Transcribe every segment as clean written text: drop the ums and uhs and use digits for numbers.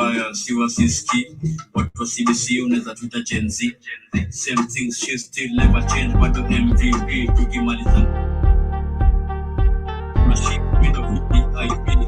mbaya si wasiski watu wa CBC unaweza tuita Gen Z. Same things she still never change bado MVP tukimaliza machine with a VIP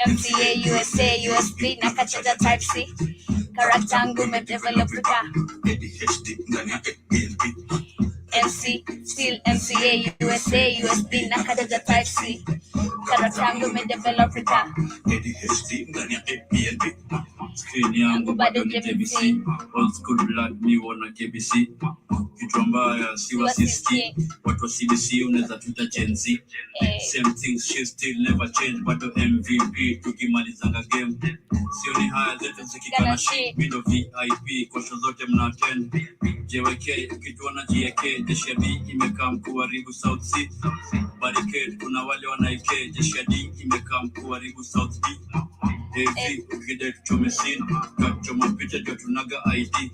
MCA, USA, USB, nakachaja type C. Character yangu medevelopika. MC, still MCA, USA, USB, nakachaja type C. Character yangu medevelopika. Screen yangu bado ni KBC. Old school blood me wana KBC. Kitu mbaya si wasiski watu wa CBC unaweza tuita Gen Z. Same things she still never change bado MVP tukimalizanga game. Sio ni haya zetu zikikana shit middle VIP kwa show zote mna attend. JWK ukituona JK jeshi ya B imekaa mkuharibu South C. Barricade kuna wale wanaike jeshi ya D imekaa mkuharibu South D. AV ukide tuchome scene kachoma picha ndio tunaga ID.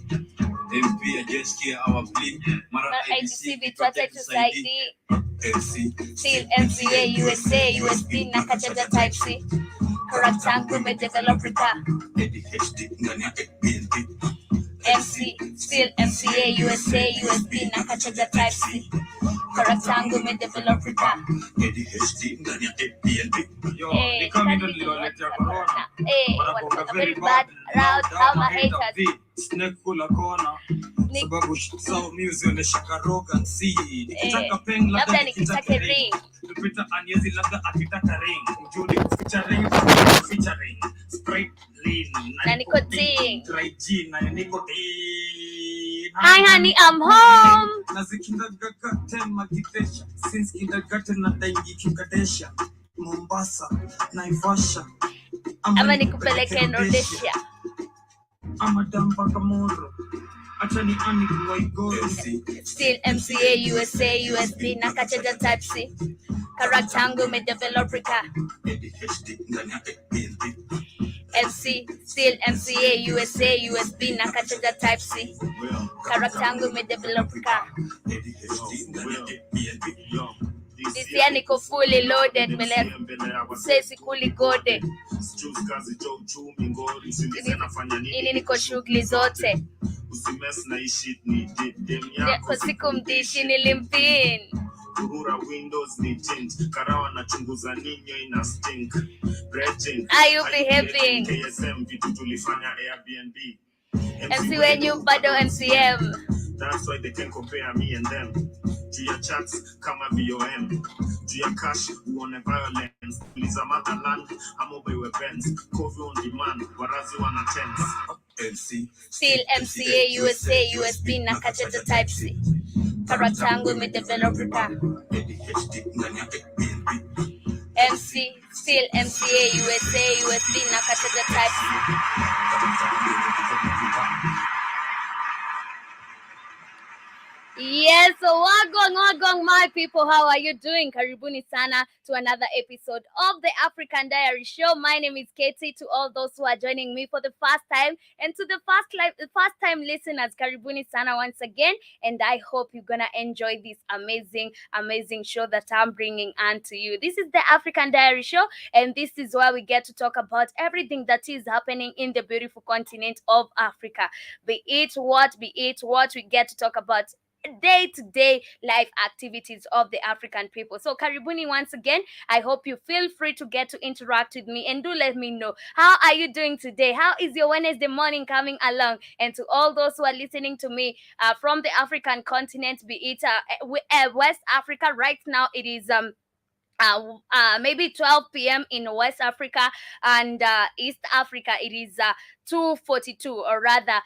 MP ajeskia our plea mara IDC vitwate tusaidi. Still MCA, USA, USB, nakachaja type C. Character yangu medevelopika. MC, still MCA, USA, USB, nakachaja type C. Character yangu medevelopika. Ni kama ndio niliwaletea corona. Wanakuwa very bad around all my haters. Snake kula kona. Sababu sao music na shakaroga nsi. Nikitaka peng labda nikitaka ring. Tupita anyezi labda akitaka ring. Mjuli featuring spray lean na nicotine. Dry gin na nicotine. Hi honey, I'm home. Nazikindergarten magitesha. Since kindergarten na daingi kikadesha. Mombasa, Naivasha. Ama nikupeleke Rhodesia. Ama Dampaka Moro. Achani ani kuwaigoro. Still MCA, USA, USB, nakachaja type C. Character yangu medevelopika. MC, still MCA, USA, USB, nakachaja type C. Character yangu medevelopika. This year niko fully loaded mele sisi kuli gode. Ini niko shughuli zote. Kwa siku mdishi nilimpin. Kuhura windows ni change. Karawa na chunguza ninyo ina stink. Breaching. Are you behaving? KSM vitu tulifanya Airbnb. MC wenyu bado MCM. That's why they can compare me and them. To your chats, kama VOM. To your cash, we want a violence. Please, I'm at land, I'm over with pens. Coffee on demand, warazi wana tens. MC. Still MCA, USA, USB, nakachaja type C. Character yangu medevelopika. MC, still MCA, USA, USB, nakachaja type C. Yes, so wagong my people, how are you doing? Karibuni sana to another episode of the African Diary Show. My name is Katie. To all those who are joining me for the first time and to the first time listeners, karibuni sana once again, and I hope you're gonna enjoy this amazing show that I'm bringing on to you. This is the African Diary Show, and this is where we get to talk about everything that is happening in the beautiful continent of Africa. Be it what we get to talk about day-to-day life activities of the African people. So karibuni once again. I hope you feel free to get to interact with me and do let me know, how are you doing today? How is your Wednesday morning coming along? And to all those who are listening to me from the African continent, be it West Africa, right now it is maybe 12 p.m. in West Africa, and East Africa it is 2:42, or rather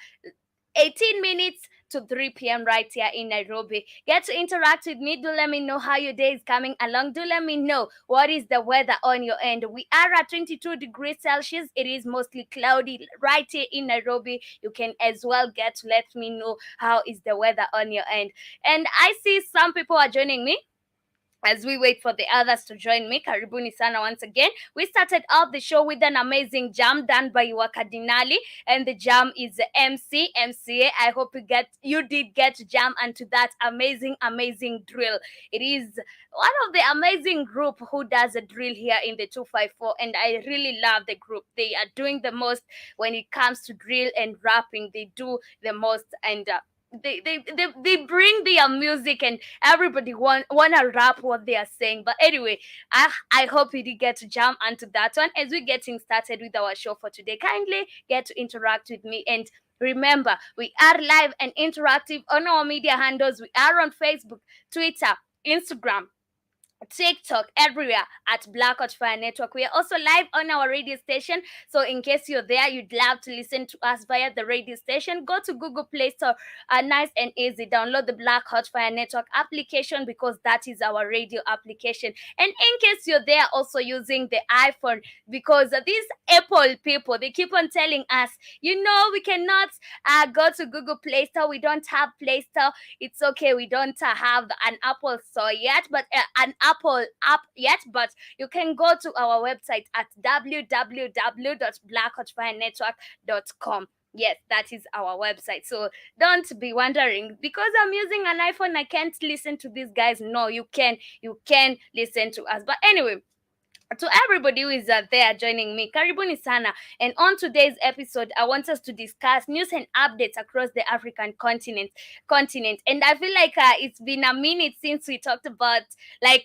18 minutes to 3 p.m. right here in Nairobi. Get to interact with me. Do let me know how your day is coming along. Do let me know what is the weather on your end. We are at 22 degrees Celsius. It is mostly cloudy right here in Nairobi. You can as well get to let me know how is the weather on your end. And I see some people are joining me. As we wait for the others to join me, karibuni sana once again. We started off the show with an amazing jam done by Wakadinali, and the jam is MCA. I hope you did get to jam onto that amazing drill. It is one of the amazing group who does a drill here in the 254, and I really love the group. They are doing the most when it comes to drill and rapping. They do the most, and they bring their music, and everybody wanna rap what they are saying. But anyway, I hope you did get to jump onto that one. As we're getting started with our show for today, kindly get to interact with me. And remember, we are live and interactive on our media handles. We are on Facebook, Twitter, Instagram, TikTok, everywhere at Black Hot Fire Network. We are also live on our radio station. So in case you're there, you'd love to listen to us via the radio station, go to Google Play Store. Nice and easy. Download the Black Hot Fire Network application, because that is our radio application. And in case you're there also using the iPhone, because these Apple people, they keep on telling us, we cannot go to Google Play Store. We don't have Play Store. It's okay. We don't have an Apple Store yet, but an Apple app yet, but you can go to our website at www.blackhotfirenetwork.com. Yes, that is our website. So don't be wondering, because I'm using an iPhone, I can't listen to these guys. No, you can listen to us. But anyway, to everybody who is there joining me, karibuni sana. And on today's episode, I want us to discuss news and updates across the African continent. And I feel like it's been a minute since we talked about,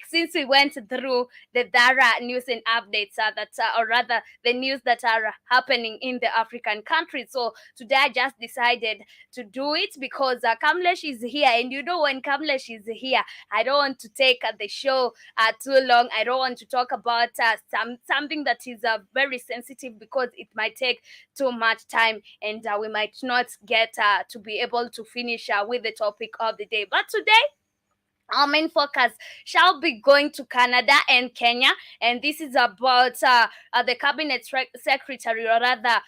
since we went through the Dara news and updates or rather the news that are happening in the African countries. So today I just decided to do it because Kamlesh is here, and when Kamlesh is here, I don't want to take the show too long. I don't want to talk about something that is very sensitive, because it might take too much time, and we might not get to be able to finish with the topic of the day. But today, our main focus shall be going to Canada and Kenya, and this is about the cabinet secretary, or rather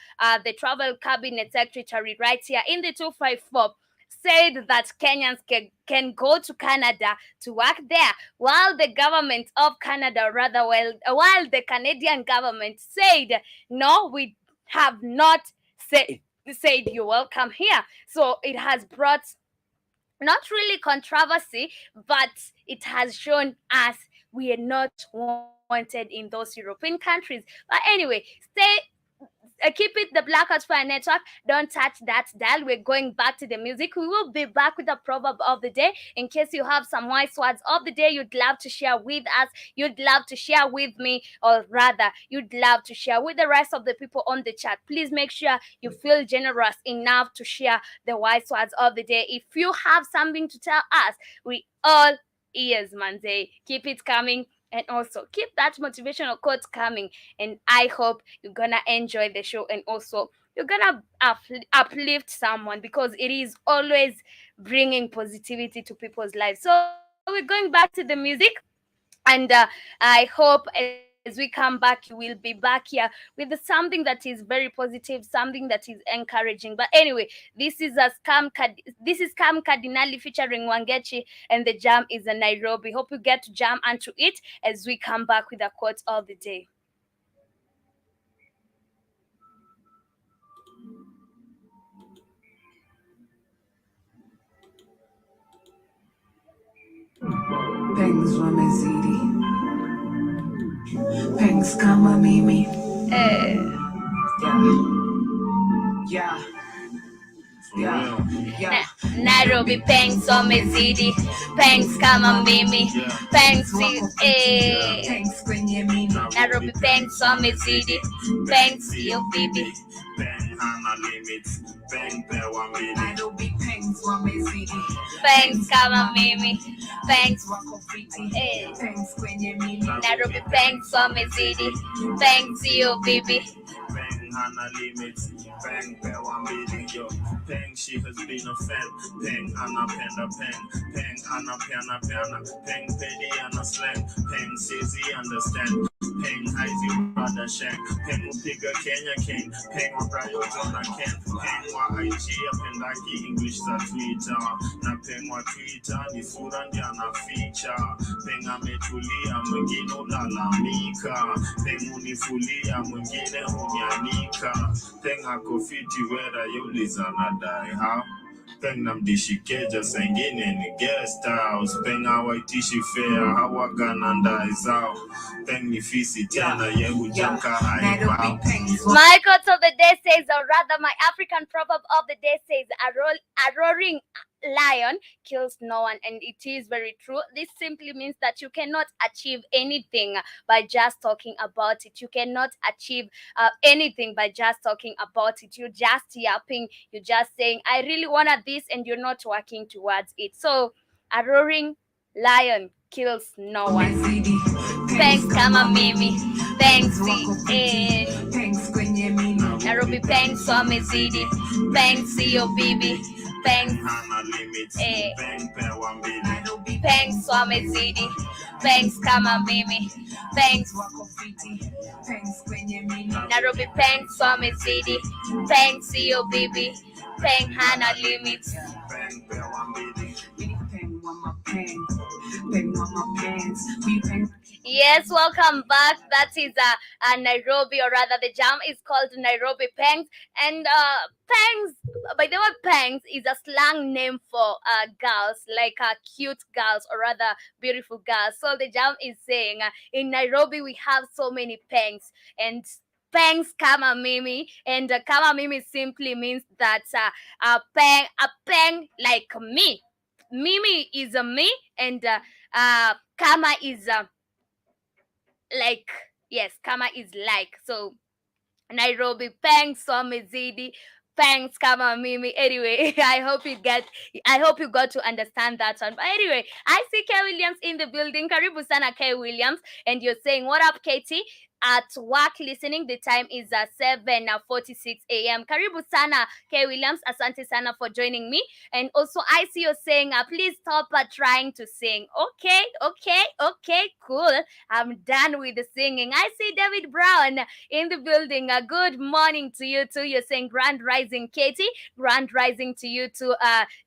the travel cabinet secretary right here in the 254, said that Kenyans can go to Canada to work there, while the government of Canada, rather while the Canadian government said, no, we have not said you're welcome here. So it has brought not really controversy, but it has shown us we are not wanted in those European countries. But anyway, keep it the Black Hot Fire Network. Don't touch that dial. We're going back to the music. We will be back with a proverb of the day. In case you have some wise words of the day you'd love to share with us, you'd love to share with me, or rather, you'd love to share with the rest of the people on the chat, please make sure you feel generous enough to share the wise words of the day. If you have something to tell us, we all ears, manze. Keep it coming. And also keep that motivational quote coming. And I hope you're gonna enjoy the show, and also you're gonna uplift someone, because it is always bringing positivity to people's lives. So we're going back to the music, and I hope as we come back, you will be back here with something that is very positive, something that is encouraging. But anyway, this is Cam Cardinali featuring Wangechi, and the jam is in Nairobi. Hope you get to jam onto it as we come back with a quote of the day. Pengs wamezidi, pengs kama mimi. Nairobi pengs wamezidi, pengs kama mimi, pengs kwenye mimi. Nairobi pengs wamezidi, pengs sio bibi. hana limits. Peng pewa mbili. Nairobi pengs wamezidi. Pengs kama mimi. Pengs wako fiti. eh. Pengs kwenye mimi. Nairobi pengs wamezidi. Pengs sio bibi. Peng hana limits. Peng pewa mbili yo. Peng she has been a fan. Peng anapenda peng. Peng anapeana peana. Peng pedi ana slang. Peng says he understand. Peng hides brother shank. Peng upiga Kenya king. Peng wabrayo Jonah Ken. Peng wa IG apendaki English za Twitter. Na peng wa Twitter ni fura ndi ana feature. Peng ametulia mwingine ulalamika. Peng unifulia mwingine unyanika. Peng hako fiti wera yuliza nadai how. Peng namdishikeja sengine ni guest house. Peng hawaitishi fair hawaga na ndai zao. Peng ni fisi tena yehu jamka haibao. My quote of the day says, or rather my African proverb of the day says, a roaring lion kills no one. And it is very true. This simply means that you cannot achieve anything by just talking about it. You cannot achieve anything by just talking about it. You're just yapping. You're just saying, I really wanted this, and you're not working towards it. So a roaring lion kills no one. Thanks kama mimi. Thanks Pengs kwenye mimi. Nairobi pengs wamezidi. Pengs sio bibi. Pengs Hana limits. Peng pewa mbili. pengs wamezidi. Pengs kama mimi. Pengs wako fiti. Pengs kwenye mimi. Nairobi pengs wamezidi. Pengs sio bibi. Peng hana limits. Peng pewa mbili. Peng wama peng. Peng wama pengs. We peng. Yes, welcome back. That is Nairobi, or rather the jam is called Nairobi Pengs. And Pengs, by the way, Pengs is a slang name for girls, like cute girls, or rather beautiful girls. So the jam is saying in Nairobi we have so many Pengs, and Pengs kama mimi, and kama mimi simply means that a peng like me. Mimi is a me, and kama is like, yes, kama is like. So Nairobi pengs wamezidi. Thanks kama mimi. Anyway, I hope you got to understand that one. But anyway, I see K Williams in the building. Karibu sana K Williams, and you're saying, what up, Katie? At work listening. The time is 7:46 a.m. Karibu sana K Williams. Asante sana for joining me. And also I see you saying, please stop trying to sing. Okay, cool. I'm done with the singing. I see David Brown in the building. Good morning to you too. You're saying grand rising, Katie. Grand rising to you too,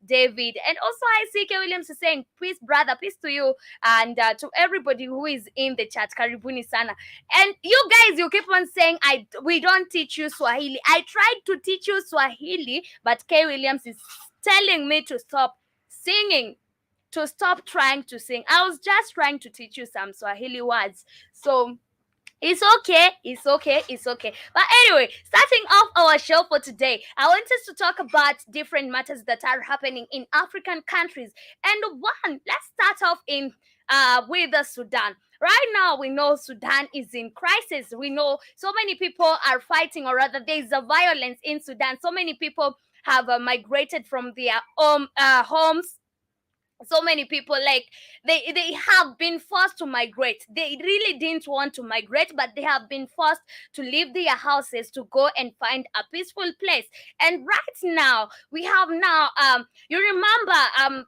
David. And also I see K Williams is saying, peace, brother, peace to you, and to everybody who is in the chat. Karibuni sana. And you guys, you keep on saying we don't teach you Swahili. I tried to teach you Swahili, but K Williams is telling me to stop singing, to stop trying to sing. I was just trying to teach you some Swahili words. So it's okay. But anyway, starting off our show for today, I want us to talk about different matters that are happening in African countries. And let's start off with Sudan. Right now, we know Sudan is in crisis. We know so many people are fighting, or rather, there is a violence in Sudan. So many people have migrated from their homes. So many people, like, they have been forced to migrate. They really didn't want to migrate, but they have been forced to leave their houses to go and find a peaceful place. And right now, we have you remember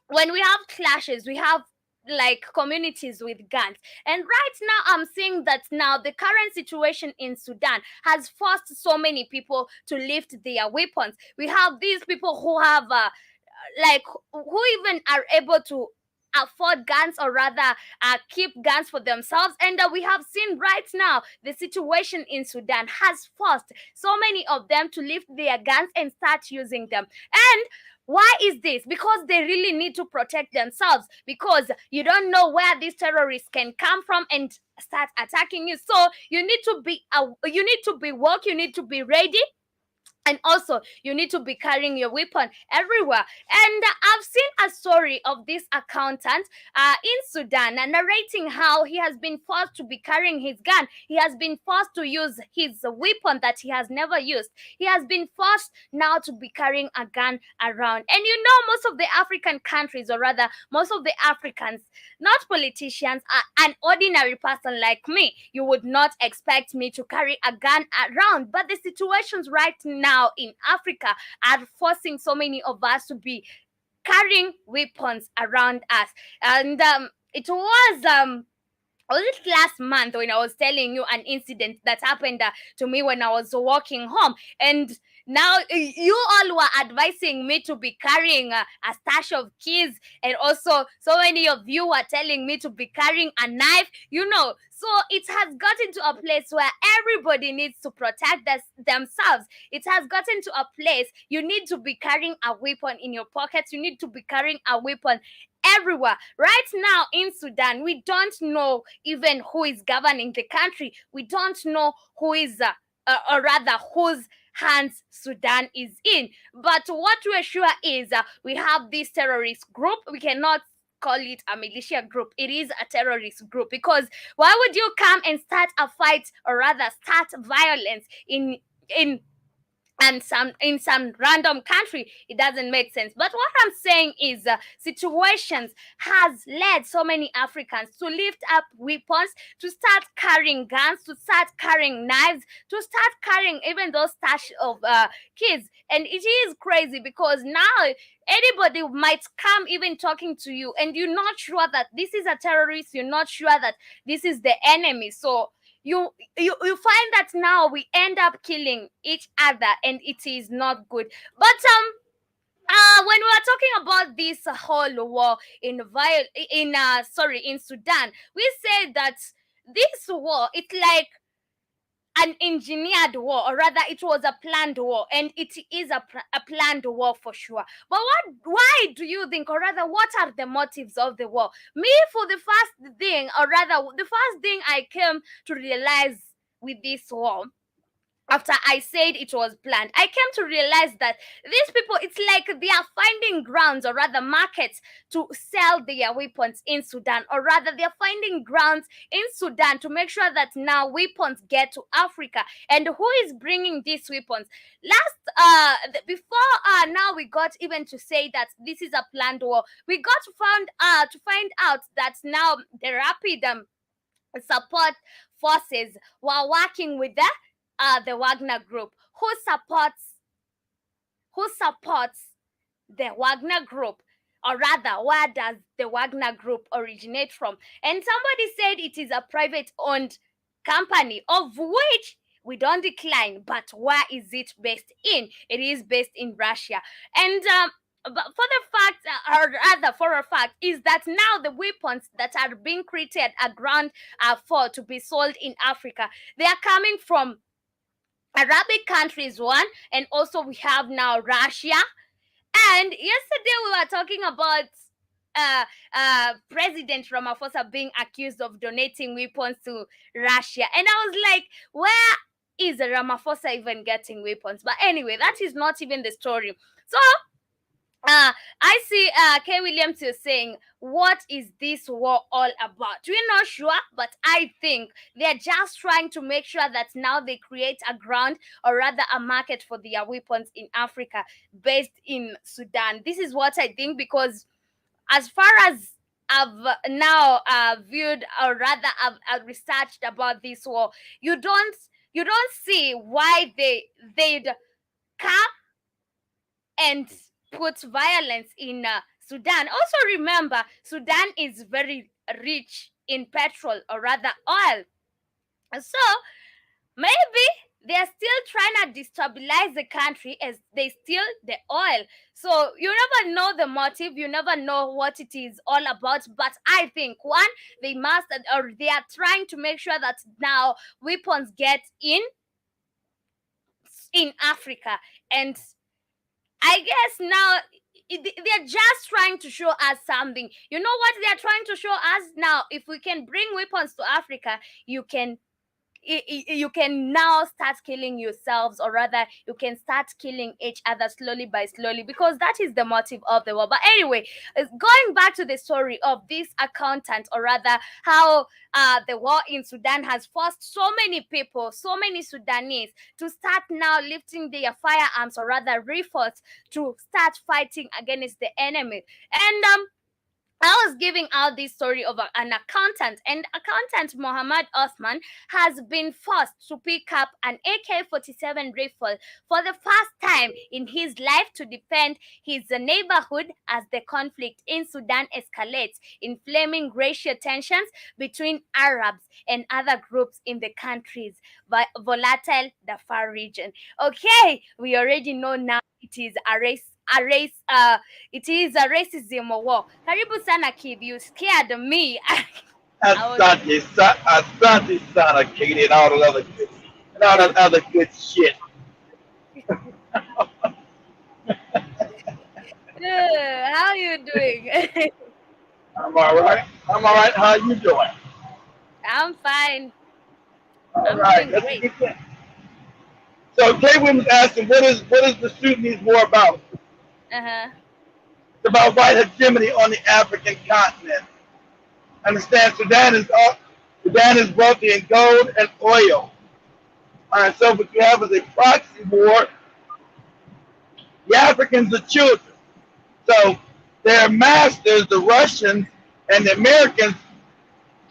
when we have clashes, we have like communities with guns. And right now I'm seeing that now the current situation in Sudan has forced so many people to lift their weapons. We have these people who have who even are able to afford guns, or rather keep guns for themselves. And we have seen right now the situation in Sudan has forced so many of them to lift their guns and start using them. And why is this? Because they really need to protect themselves, because you don't know where these terrorists can come from and start attacking you. So you need to be woke, you need to be ready. And also, you need to be carrying your weapon everywhere. And I've seen a story of this accountant in Sudan, narrating how he has been forced to be carrying his gun. He has been forced to use his weapon that he has never used. He has been forced now to be carrying a gun around. And you know, most of the African countries, or rather, most of the Africans, not politicians, an ordinary person like me, you would not expect me to carry a gun around. But the situations right now in Africa are forcing so many of us to be carrying weapons around us. And was it last month when I was telling you an incident that happened to me when I was walking home? And now you all were advising me to be carrying a stash of keys, and also so many of you were telling me to be carrying a knife, you know. So it has gotten to a place where everybody needs to protect themselves. It has gotten to a place you need to be carrying a weapon in your pockets. You need to be carrying a weapon everywhere. Right now in Sudan, we don't know even who is governing the country. We don't know who is, or rather, whose hands Sudan is in. But what we're sure is we have this terrorist group. We cannot call it a militia group. It is a terrorist group, because why would you come and start a fight, or rather start violence in in some random country? It doesn't make sense. But what I'm saying is situations has led so many Africans to lift up weapons, to start carrying guns, to start carrying knives, to start carrying even those stash of kids. And it is crazy, because now anybody might come even talking to you, and you're not sure that this is a terrorist, you're not sure that this is the enemy. So you find that now we end up killing each other, and it is not good. But when we are talking about this whole war in Sudan, we say that this war, it's like an engineered war, or rather it was a planned war, and it is a planned war for sure. But why do you think, or rather, what are the motives of the war? Me, for the first thing, or rather, the first thing I came to realize with this war, after I said it was planned, I came to realize that these people, it's like they are finding grounds, or rather markets, to sell their weapons in Sudan, or rather they are finding grounds in Sudan to make sure that now weapons get to Africa. And who is bringing these weapons? Before now we got even to say that this is a planned war, we got to find out that now the rapid support forces were working with the Wagner Group. Who supports the Wagner Group? Or rather, where does the Wagner Group originate from? And somebody said it is a private-owned company, of which we don't decline. But where is it based in? It is based in Russia. And but for a fact, is that now the weapons that are being created are ground for to be sold in Africa. They are coming from Arabic countries, one, and also we have now Russia. And yesterday we were talking about President Ramaphosa being accused of donating weapons to Russia, and I was like, where is Ramaphosa even getting weapons? But anyway, that is not even the story. So I see K. Williams is saying, what is this war all about? We're not sure, but I think they're just trying to make sure that now they create a ground, or rather a market, for their weapons in Africa based in Sudan. This is what I think, because as far as I've now viewed, or rather I've researched about this war, you don't see why they'd come and put violence in Sudan. Also remember, Sudan is very rich in petrol, or rather oil. So maybe they're still trying to destabilize the country as they steal the oil. So you never know the motive, you never know what it is all about. But I think, one, they must, or they are trying to make sure that now weapons get in Africa. And I guess now they're just trying to show us something. You know what they're trying to show us now? If we can bring weapons to Africa, you can you can now start killing yourselves, or rather you can start killing each other slowly by slowly, because that is the motive of the war. But anyway, going back to the story of this accountant, or rather how the war in Sudan has forced so many people, so many Sudanese, to start now lifting their firearms, or rather rifles, to start fighting against the enemy. And I was giving out this story of an accountant, and accountant Mohammed Osman has been forced to pick up an AK-47 rifle for the first time in his life to defend his neighborhood as the conflict in Sudan escalates, inflaming racial tensions between Arabs and other groups in the country's volatile Darfur region. Okay, we already know now it is it is a racism war. Karibu sana kid, you scared me. I was Asante sana, Katie, and all that other good, and all that other good shit. How are you doing? I'm all right. I'm all right. How you doing? I'm fine. All I'm right. doing That's a great. good thing. So Cleveland was asking, what is the Sudanese war about? Uh-huh. It's about white hegemony on the African continent. Understand? Sudan is wealthy in gold and oil. All right. So what you have is a proxy war. The Africans are children. So their masters, the Russians and the Americans,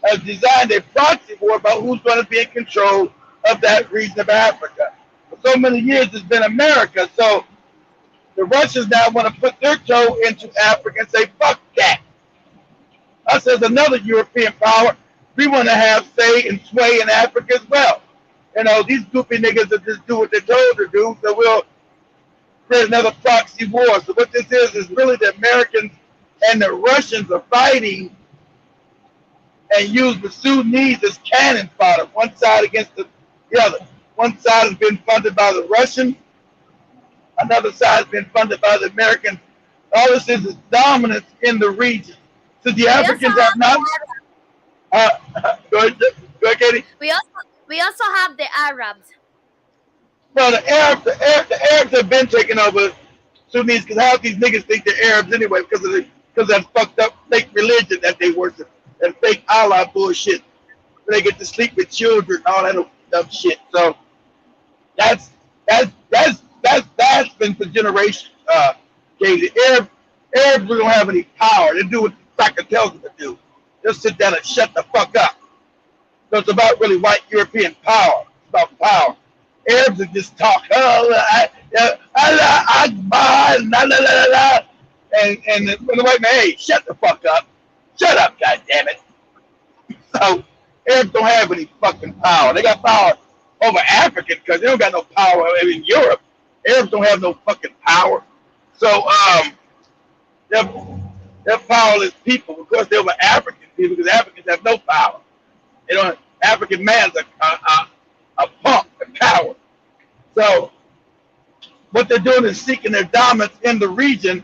have designed a proxy war about who's going to be in control of that region of Africa. For so many years, it's been America. So the Russians now want to put their toe into Africa and say, fuck that. Us as another European power, we want to have say and sway in Africa as well. You know, these goofy niggas that just do what they're told to do, so we'll create another proxy war. So what this is really the Americans and the Russians are fighting and use the Sudanese as cannon fodder, one side against the other. One side has been funded by the Russians, another side has been funded by the Americans. All this is dominance in the region. So the Africans have not. Go ahead, Katie. We also have the Arabs. Well, the Arabs have been taking over Sudanese because half these niggas think they're Arabs anyway because of that fucked up fake religion that they worship and fake Allah bullshit. They get to sleep with children, all that dumb shit. So that's been for generations. Okay, the Arabs don't have any power. They do what the fucker tells them to do. Just sit down and shut the fuck up. So it's about really white European power. It's about power. Arabs are just talk. Allah Akbar, la la la la, and the white man, hey, shut the fuck up. Shut up, goddammit. So Arabs don't have any fucking power. They got power over Africa because they don't got no power in Europe. Arabs don't have no fucking power. So they're powerless people. Of course, they're over African people because Africans have no power. They don't. African man's a punk and power. So what they're doing is seeking their dominance in the region.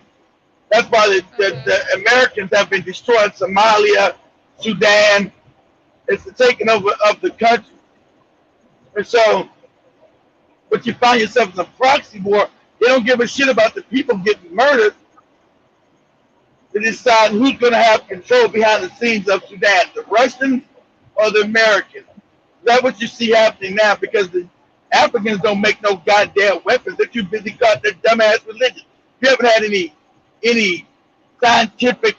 That's why the Americans have been destroying Somalia, Sudan. It's the taking over of the country. And so what you find yourself in a proxy war, they don't give a shit about the people getting murdered. They decide who's going to have control behind the scenes of Sudan, the Russians or the Americans. That's what you see happening now because the Africans don't make no goddamn weapons. They're too busy caught their dumbass religion. You haven't had any scientific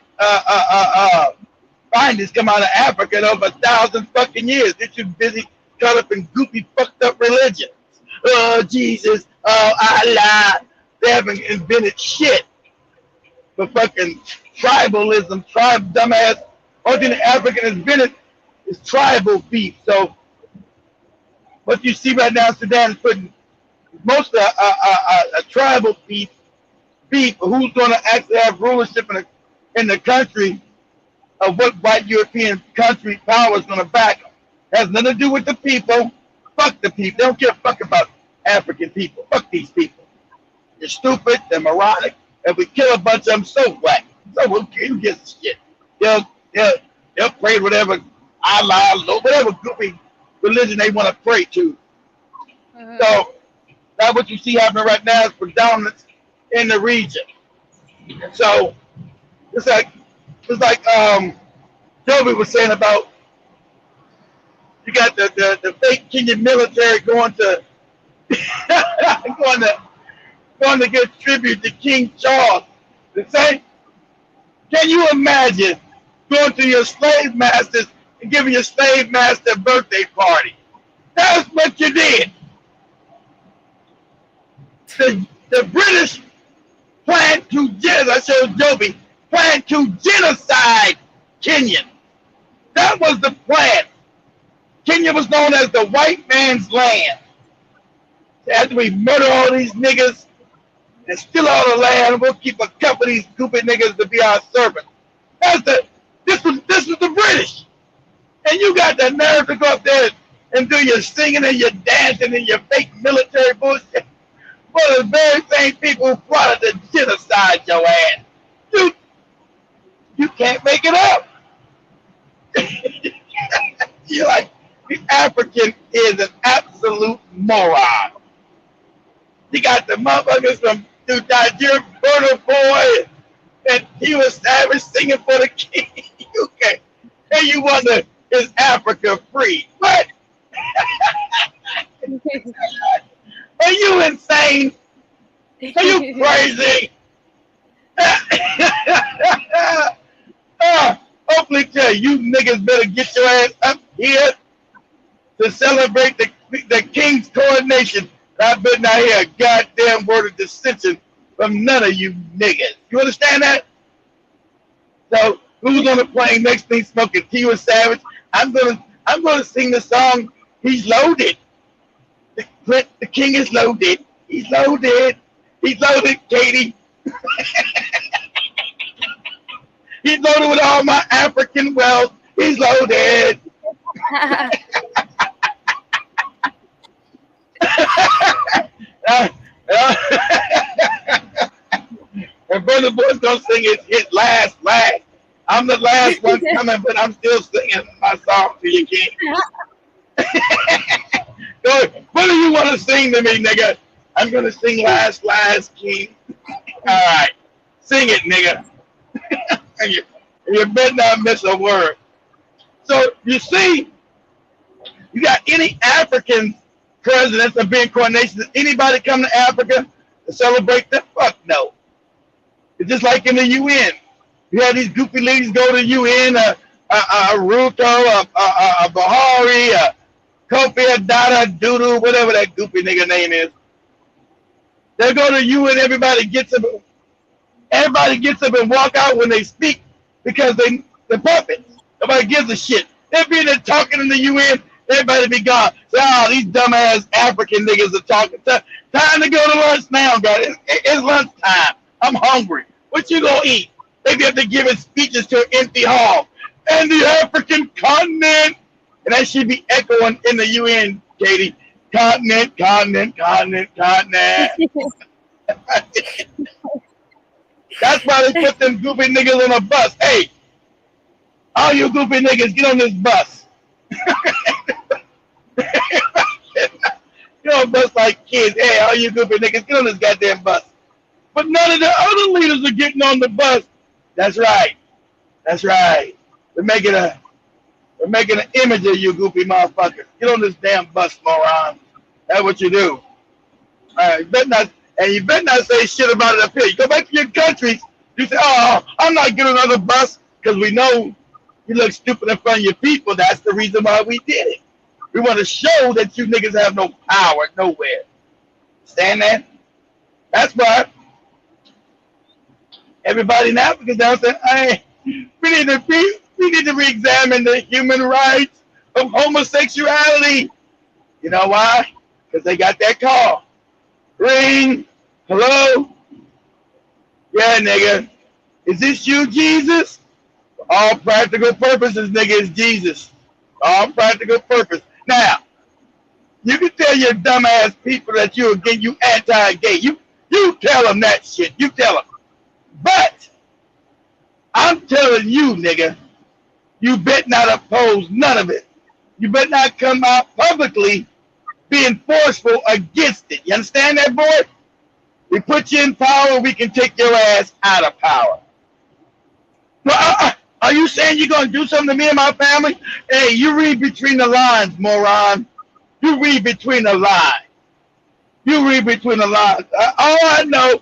findings come out of Africa in over 1,000 fucking years. They're too busy caught up in goofy fucked up religions. Oh Jesus, oh Allah. They haven't invented shit for fucking tribalism, dumbass. Only thing the African has invented is tribal beef. So what you see right now in Sudan is putting most of a tribal beef, who's going to actually have rulership in the country of what white European country power is going to back them. Has nothing to do with the people. Fuck the people. They don't give a fuck about African people. Fuck these people. They're stupid. They're moronic. If we kill a bunch of them, so what? So who gives a shit? They'll pray whatever Allah, whatever goofy religion they want to pray to. Mhm. So that's what you see happening right now is predominance in the region. And so it's like Joby was saying about you got the fake Kenyan military going to going to going to give tribute to King Charles. The same. Can you imagine going to your slave masters and giving your slave master a birthday party? That's what you did. The British planned to I showed Joby planned to genocide Kenya. That was the plan. Kenya was known as the white man's land. After we murder all these niggas and steal all the land, we'll keep a couple of these stupid niggas to be our servants. This was the British. And you got the nerve to go up there and do your singing and your dancing and your fake military bullshit. For the very same people who plotted to genocide your ass. You can't make it up. You're like, the African is an absolute moron. You got the motherfuckers from Nigeria, Burna Boy, and he was savage singing for the king. Okay. And you wonder, is Africa free? What? Are you insane? Are you crazy? Hopefully, tell you niggas better get your ass up here to celebrate the king's coronation. I better not hear a goddamn word of dissension from none of you niggas. You understand that? So who's on the plane next to me smoking tea with Savage? I'm gonna sing the song. He's loaded. The king is loaded. He's loaded. He's loaded, Katie. He's loaded with all my African wealth. He's loaded. And Brother Boy's gonna sing his last. I'm the last one coming, but I'm still singing my song to you, King. So, what do you want to sing to me, nigga? I'm gonna sing last, King. All right, sing it, nigga. and you better not miss a word. So you see, you got any African presidents of being coronation? Does anybody come to Africa to celebrate that? Fuck no. It's just like in the UN. You have these goofy ladies go to the UN, Ruto, Bahari, Kofi, Dada, Doodoo, whatever that goofy nigga name is. They go to the UN, everybody gets up and walk out when they speak because they're puppets. Nobody gives a shit. They're being there talking in the UN, everybody be gone. So, these dumbass African niggas are talking. Time to go to lunch now, guys. It's lunch time. I'm hungry. What you gonna eat? Maybe have to give speeches to an empty hall. And the African continent. And that should be echoing in the UN, Katie. Continent. That's why they put them goofy niggas on a bus. Hey, all you goofy niggas, get on this bus. Get on a bus like kids. Hey, all you goofy niggas, get on this goddamn bus. But none of the other leaders are getting on the bus. That's right. We're making an image of you, goofy motherfucker. Get on this damn bus, moron. That's what you do. You better not say shit about it up here. You go back to your countries. You say, "Oh, I'm not getting another bus," because we know you look stupid in front of your people. That's the reason why we did it. We want to show that you niggas have no power nowhere. Stand there. That's why everybody in Africa now saying, "Hey, we need to re-examine the human rights of homosexuality." You know why? Because they got that call. Ring. Hello? Yeah, nigga. Is this you, Jesus? For all practical purposes, nigga, it's Jesus. All practical purpose. Now, you can tell your dumbass people that you anti-gay. You tell them that shit. You tell them. But I'm telling you, nigga, you bet not oppose none of it. you better not come out publicly being forceful against it. You understand that, boy? We put you in power, we can take your ass out of power. Well, are you saying you're going to do something to me and my family? Hey, you read between the lines, moron. You read between the lines. You read between the lines. All I know,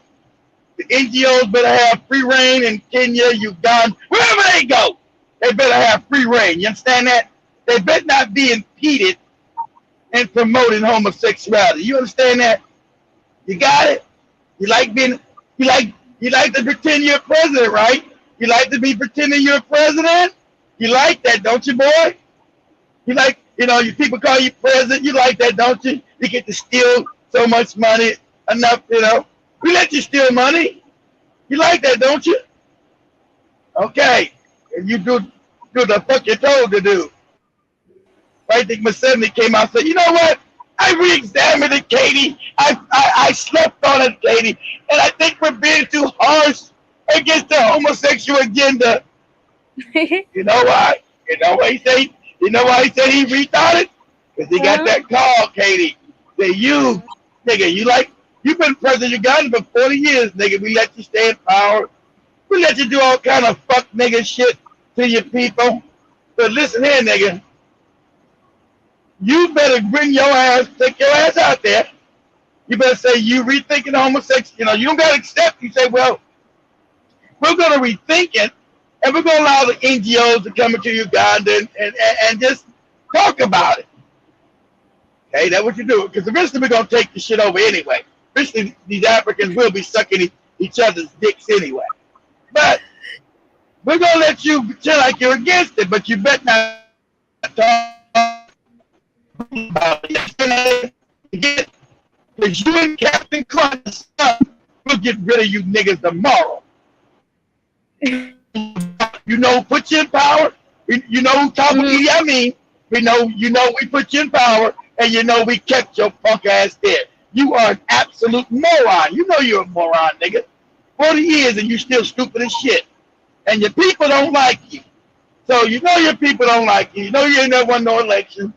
the NGOs better have free reign in Kenya, Uganda, wherever they go. They better have free reign. You understand that? They better not be impeded in promoting homosexuality. You understand that? You got it? You like to pretend you're president, right? You like to be pretending you're president? You like that, don't you, boy? You like, you people call you president. You like that, don't you? You get to steal so much money, enough, We let you steal money. You like that, don't you? Okay. And you do the fuck you're told to do. I think Museveni came out and said, you know what? I re-examined it, Katie. I slept on it, Katie. And I think we're being too harsh against the homosexual agenda. You know why? You know why he said he rethought it? Because he got that call, Katie. Say, you, nigga, you've been president of Uganda for 40 years, nigga. We let you stay in power. We let you do all kind of fuck nigga shit to your people. But listen here, nigga. You better take your ass out there. You better say you rethinking homosexuality. You don't got to accept. You say, well, we're going to rethink it, and we're going to allow the NGOs to come into Uganda and just talk about it. Okay, that's what you do. Because eventually we're going to take the shit over anyway. Eventually these Africans will be sucking each other's dicks anyway. But we're going to let you pretend like you're against it, but you better not talk about it. Because you and Captain Crunch's son will get rid of you niggas tomorrow. Put you in power. You know who talking to you? I mean, we put you in power, and we kept your punk ass there. You are an absolute moron. You know you're a moron, nigga. 40 years and you still stupid as shit. And your people don't like you. So your people don't like you. You ain't never won no election.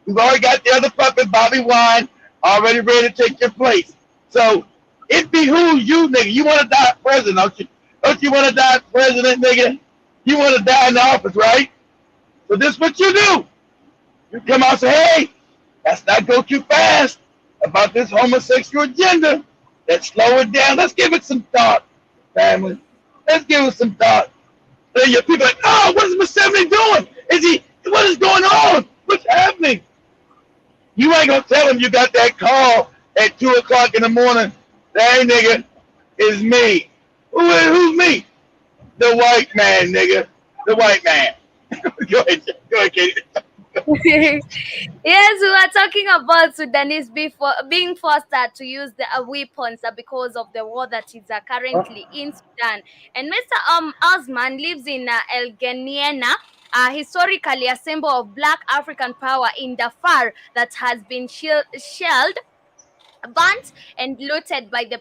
We've already got the other puppet, Bobby Wine, already ready to take your place. So it behooves you, nigga. You want to die president, don't you? Don't you want to die president, nigga? You want to die in the office, right? So this is what you do. You come out and say, hey, let's not go too fast about this homosexual agenda. Let's slow it down. Let's give it some thought, family. Let's give it some thought. Then your people are like, oh, what is Museveni doing? What is going on? What's happening? You ain't going to tell him you got that call at 2 o'clock in the morning. Hey, nigga, it's me. Who's me? The white man, nigga. The white man. Go ahead, Katie. Yes, we were talking about Sudanese being forced to use the weapons because of the war that is currently in Sudan. And Mr. Osman lives in El Geneina, historically a symbol of Black African power in Darfur that has been shelled, burnt, and looted by the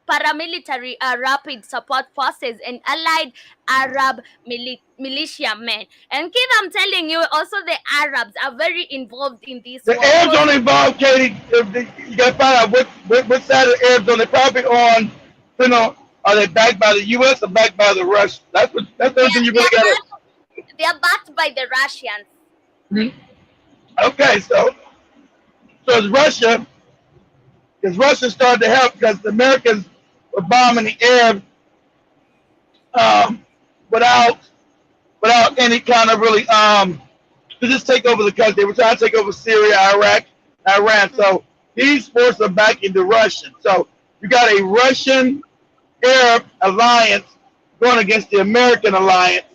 paramilitary rapid support forces and allied Arab militiamen. And Keith, I'm telling you, also the Arabs are very involved in this. The Arabs don't involve, Katie. You got to find out what side of the Arabs are they probably on. Are they backed by the U.S. or backed by the Russians? That's the thing you really got to. They are backed by the Russians. Mm-hmm. Okay, so it's Russia. Because Russia started to help because the Americans were bombing the Arabs without any kind of really to just take over the country. They were trying to take over Syria, Iraq, Iran. So these forces are backing the Russians. So you got a Russian-Arab alliance going against the American alliance.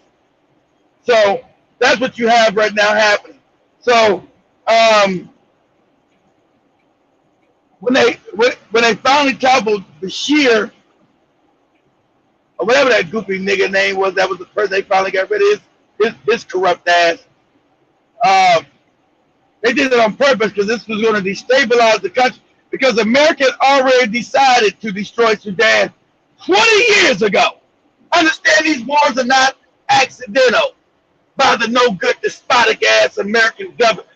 So that's what you have right now happening. So when they finally toppled Bashir, or whatever that goofy nigga name was, that was the person they finally got rid of, his corrupt ass. They did it on purpose because this was going to destabilize the country, because America had already decided to destroy Sudan 20 years ago. Understand, these wars are not accidental. by the no good, despotic ass American government.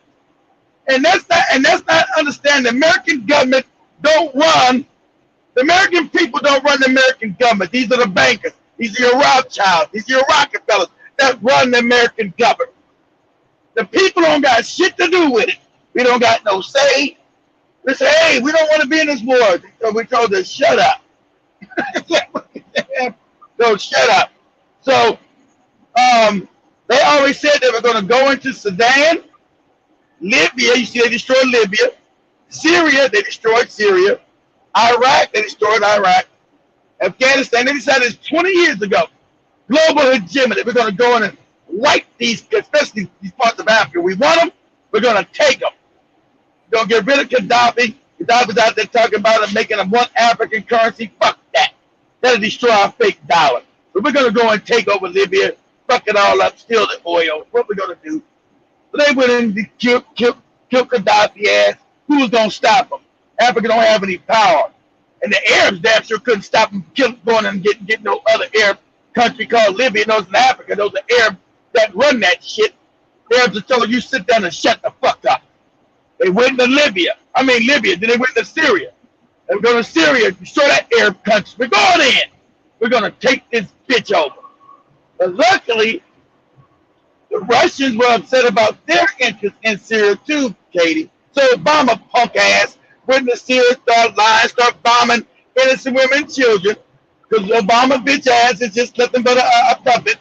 And that's not understanding. The American government don't run. The American people don't run the American government. These are the bankers. These are your Rothschilds. These are your Rockefellers that run the American government. The people don't got shit to do with it. We don't got no say. They say, hey, we don't want to be in this war. So we told them, shut up. So shut up. So they always said they were going to go into Sudan, Libya. You see, they destroyed Libya. Syria, they destroyed Syria. Iraq, they destroyed Iraq. Afghanistan, they decided 20 years ago, global hegemony. We're going to go in and wipe these, especially these parts of Africa. We want them. We're going to take them. We're going to get rid of Gaddafi. Gaddafi's out there talking about it, making them one African currency. Fuck that. That'll destroy our fake dollar. So we're going to go and take over Libya, fuck it all up, steal the oil. What we're going to do? So they went in and killed Gaddafi ass. Who was going to stop them? Africa don't have any power. And the Arabs damn sure couldn't stop them going and get no other Arab country called Libya. Those in Africa, those are Arabs that run that shit. The Arabs are telling you sit down and shut the fuck up. They went to Libya, then they went to Syria. They were going to Syria, destroy that Arab country. We're going in. We're going to take this bitch over. But luckily, the Russians were upset about their interest in Syria too, Katie. So Obama punk ass went to Syria, start bombing innocent women and children, because Obama bitch ass is just nothing but a puppet.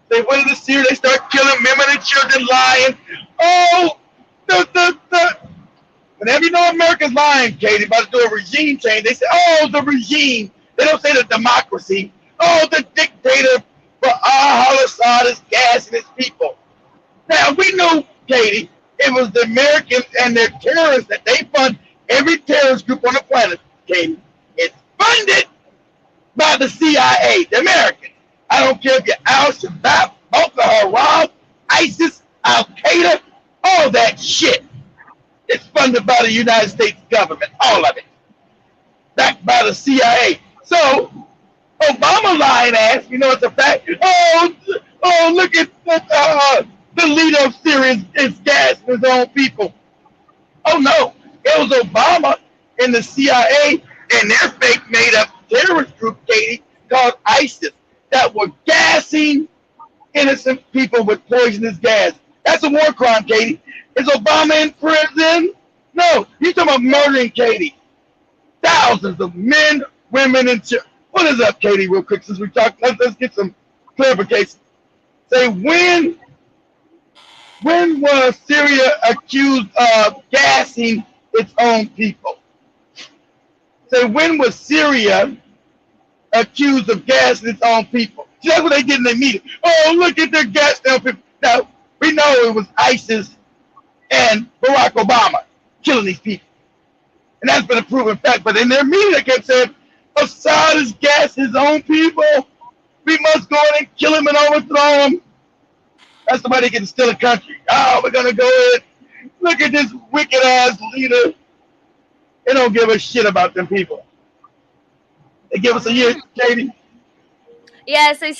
They went into Syria, they start killing women and children, lying. Oh, whenever you know America's lying, Katie, about to do a regime change, they say, oh, the regime. They don't say the democracy. Oh, the dictator for al-Assad is gassing his people. Now, we knew, Katie, it was the Americans and their terrorists that they fund every terrorist group on the planet, Katie. It's funded by the CIA, the Americans. I don't care if you're Al-Shabaab, Boko Haram, ISIS, Al-Qaeda, all that shit. It's funded by the United States government, all of it. Backed by the CIA. So, Obama lying ass, you know it's a fact. Oh, look at the leader of Syria is gassing his own people. Oh no, it was Obama and the CIA and their fake made up terrorist group, Katie, called ISIS, that were gassing innocent people with poisonous gas. That's a war crime, Katie. Is Obama in prison? No, he's talking about murdering, Katie. Thousands of men, women, and children. What is up, Katie, real quick, since we talked? Let's get some clarification. Say, when was Syria accused of gassing its own people? Say, when was Syria accused of gassing its own people? See, that's what they did in their meeting. Oh, look at their gas down people. Now, we know it was ISIS and Barack Obama killing these people. And that's been a proven fact. But in their meeting, they kept saying, Assad is gassing his own people. We must go in and kill him and overthrow him. That's somebody that can steal a country. Oh, we're going to go in. Look at this wicked-ass leader. They don't give a shit about them people. They give us a year, Katie. Yes, I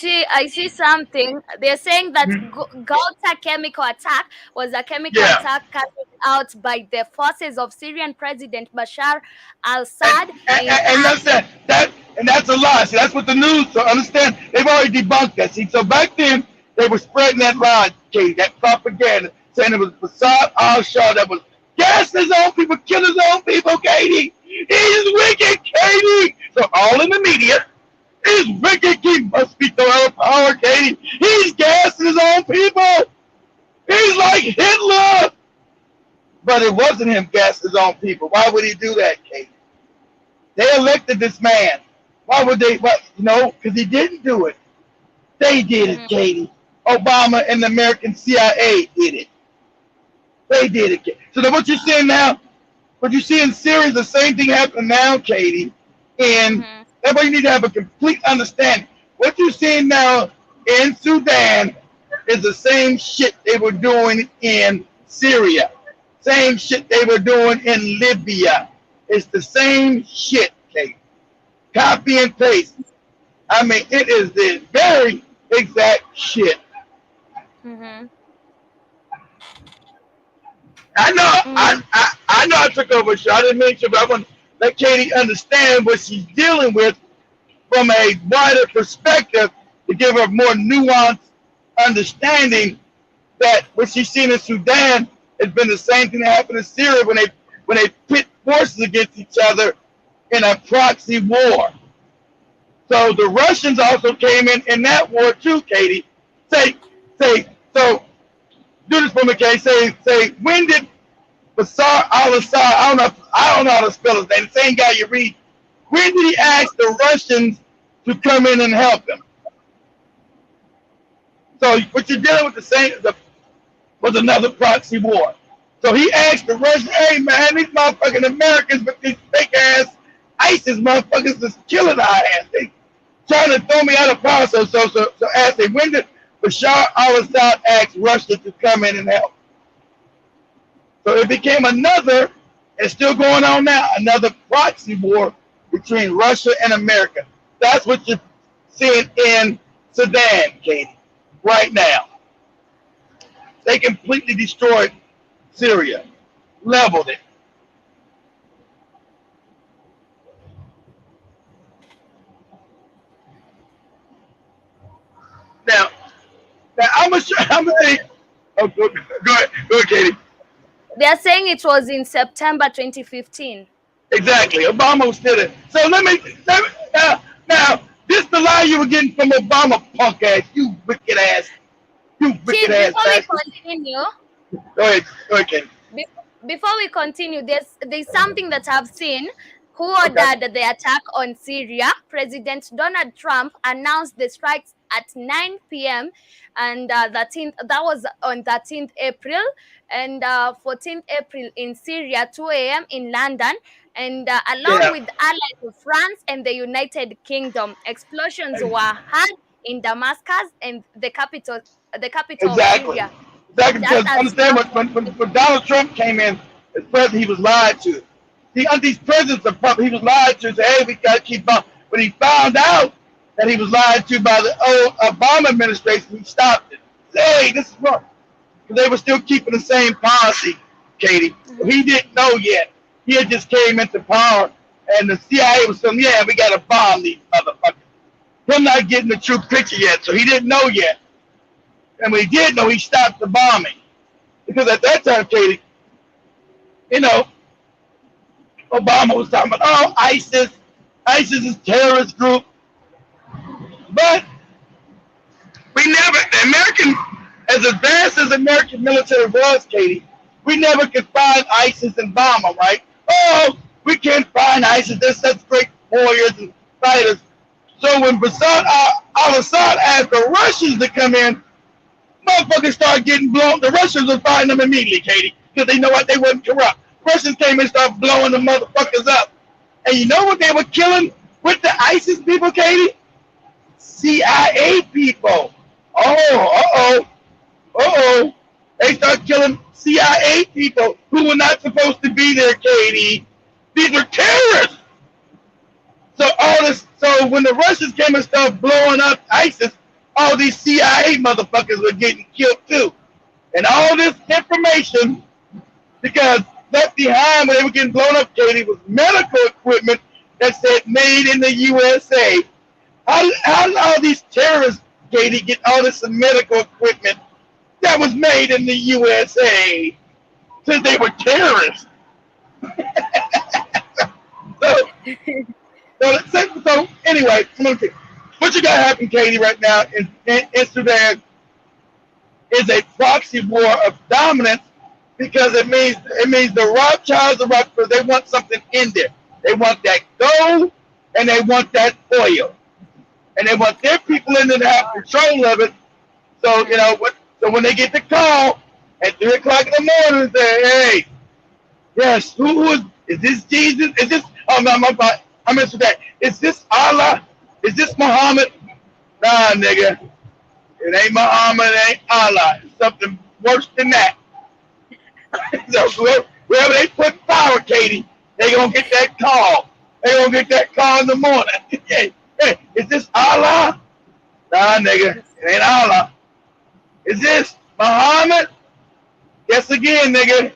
see something. They're saying that Ghouta chemical attack was a chemical attack carried out by the forces of Syrian President Bashar al-Assad. And that's a lie. See, that's what the news, so understand, they've already debunked that. See, so back then, they were spreading that lie, Katie, that propaganda, saying it was Bashar al-Assad that was gassing his own people, killing his own people, Katie. He's wicked, Katie. So all in the media, he's wicked. He must be the power, Katie. He's gassing his own people. He's like Hitler. But it wasn't him gassing his own people. Why would he do that, Katie? They elected this man. Why would they? Because he didn't do it. They did it, Katie. Obama and the American CIA did it. They did it. So then what you're seeing now, what you see in Syria is the same thing happening now, Katie. And everybody need to have a complete understanding. What you're seeing now in Sudan is the same shit they were doing in Syria. Same shit they were doing in Libya. It's the same shit, Kate. Copy and paste. I mean, it is the very exact shit. Mm-hmm. I know, Mm-hmm. I know I took over a show. I didn't mean to, but I want to let Katie understand what she's dealing with from a wider perspective to give her more nuanced understanding that what she's seen in Sudan has been the same thing that happened in Syria when they pit forces against each other in a proxy war. So the Russians also came in that war too, Katie. So do this for me, Katie. Say when did Bashar al-Assad, I don't know how to spell his name, the same guy you read, when did he ask the Russians to come in and help him? So what you're dealing with was another proxy war. So he asked the Russians, hey man, these motherfucking Americans with these fake ass ISIS motherfuckers is killing our ass. They trying to throw me out of power. So as they when did Bashar al-Assad ask Russia to come in and help? So it became another, it's still going on now, another proxy war between Russia and America. That's what you're seeing in Sudan, Katie, right now. They completely destroyed Syria, leveled it. Now I'm gonna say, oh, go ahead, Katie. They are saying it was in September 2015. Exactly, Obama was still there. So let me now this the lie you were getting from Obama, punk ass, you wicked ass Chief, ass before we bastard. continue, Go ahead, Katie. before we continue, there's something that I've seen. Who Okay. ordered the attack on Syria? President Donald Trump announced the strikes at 9 p.m. and 13th. That was on 13th April, and 14th April in Syria, 2 a.m. in London, and along Yeah, with allies of France and the United Kingdom. Explosions were heard in Damascus and the capital of exactly. Syria, Exactly, just because as understand when Donald Trump came in as president, he was lied to. These presidents are puppets. He was lied to. Say, hey, we got to keep on. When he found out that he was lied to by the old Obama administration, he stopped it. Say, hey, this is wrong. Because they were still keeping the same policy, Katie. He didn't know yet. He had just came into power, and the CIA was saying, yeah, we got to bomb these motherfuckers. Him not getting the true picture yet, so he didn't know yet. And when he did know, he stopped the bombing. Because at that time, Katie, you know, Obama was talking about, oh, ISIS is a terrorist group. But we never, the American, as advanced as the American military was, Katie, we never could find ISIS and bomb them, right? Oh, we can't find ISIS. They're such great warriors and fighters. So when Bashar al-Assad asked the Russians to come in, motherfuckers started getting blown. The Russians were fighting them immediately, Katie, because they know what, they wasn't corrupt. Russians came in and started blowing the motherfuckers up. And you know what they were killing with the ISIS people, Katie? CIA people. Oh. They start killing CIA people who were not supposed to be there, Katie. These were terrorists. So when the Russians came and started blowing up ISIS, all these CIA motherfuckers were getting killed too. And all this information, because left behind when they were getting blown up, Katie, was medical equipment that said made in the USA. How did all these terrorists, Katie, get all this medical equipment that was made in the USA since they were terrorists? So anyway, what you got happening, Katie, right now in Sudan is a proxy war of dominance, because it means the Rothschilds, the Rockefellers, they want something in there. They want that gold and they want that oil, and they want their people in there to have control of it. So so when they get the call at 3 o'clock in the morning, say, hey, yes, who is this? Jesus? Is this? Oh no, I'm into that. Is this Allah? Is this Muhammad? Nah, nigga. It ain't Muhammad, it ain't Allah. It's something worse than that. So wherever they put power, Katie, they gonna get that call. They gonna get that call in the morning. Hey, is this Allah? Nah, nigga. It ain't Allah. Is this Muhammad? Yes again, nigga.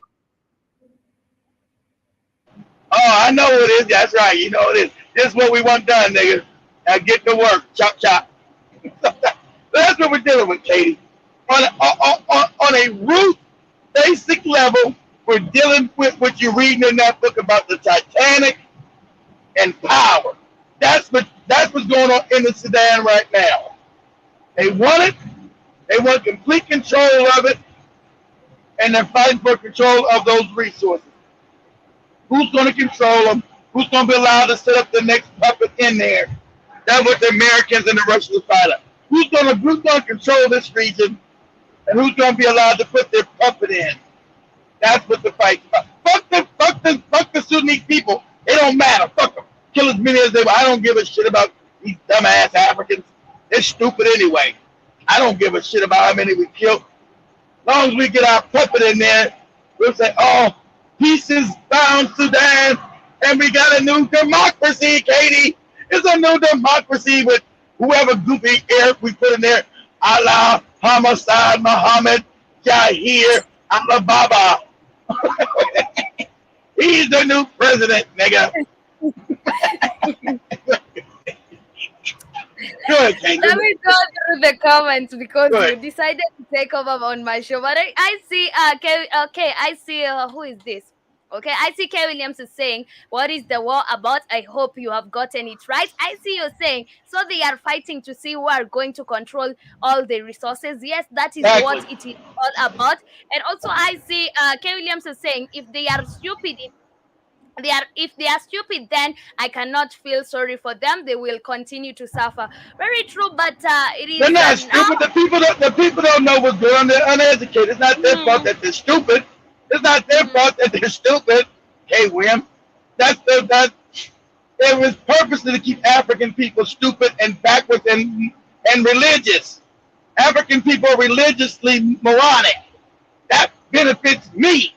Oh, I know what it is. That's right. You know what it is. This is what we want done, nigga. Now get to work. Chop, chop. That's what we're dealing with, Katie. On a root, basic level, we're dealing with what you're reading in that book about the Titanic and power. That's what's going on in the Sudan right now. They want it. They want complete control of it, and they're fighting for control of those resources. Who's going to control them? Who's going to be allowed to set up the next puppet in there? That's what the Americans and the Russians fight up. Who's going to control this region, and who's going to be allowed to put their puppet in? That's what the fight's about. Fuck the Sudanese people. It don't matter. Fuck them. Kill as many as they want. I don't give a shit about these dumbass Africans. They're stupid anyway. I don't give a shit about how many we kill. As long as we get our puppet in there, we'll say, oh, peace is found, Sudan, and we got a new democracy, Katie. It's a new democracy with whoever goofy air we put in there. Allah, Homicide, Muhammad, Jahir, Alibaba. He's the new president, nigga. Good, Let me go through the comments because you decided to take over on my show. But I see, I see, who is this? Okay, I see K. Williams is saying, what is the war about? I hope you have gotten it right. I see you saying, so they are fighting to see who are going to control all the resources. Yes, that is what it is all about. And also I see K. Williams is saying, if they are stupid, if they are stupid, then I cannot feel sorry for them. They will continue to suffer. Very true, but it is. They're not stupid. The people don't know what's going on. They're uneducated. It's not their fault that they're stupid. It's not their fault that they're stupid. Hey, William, it was purposely to keep African people stupid and backwards and religious. African people are religiously moronic. That benefits me.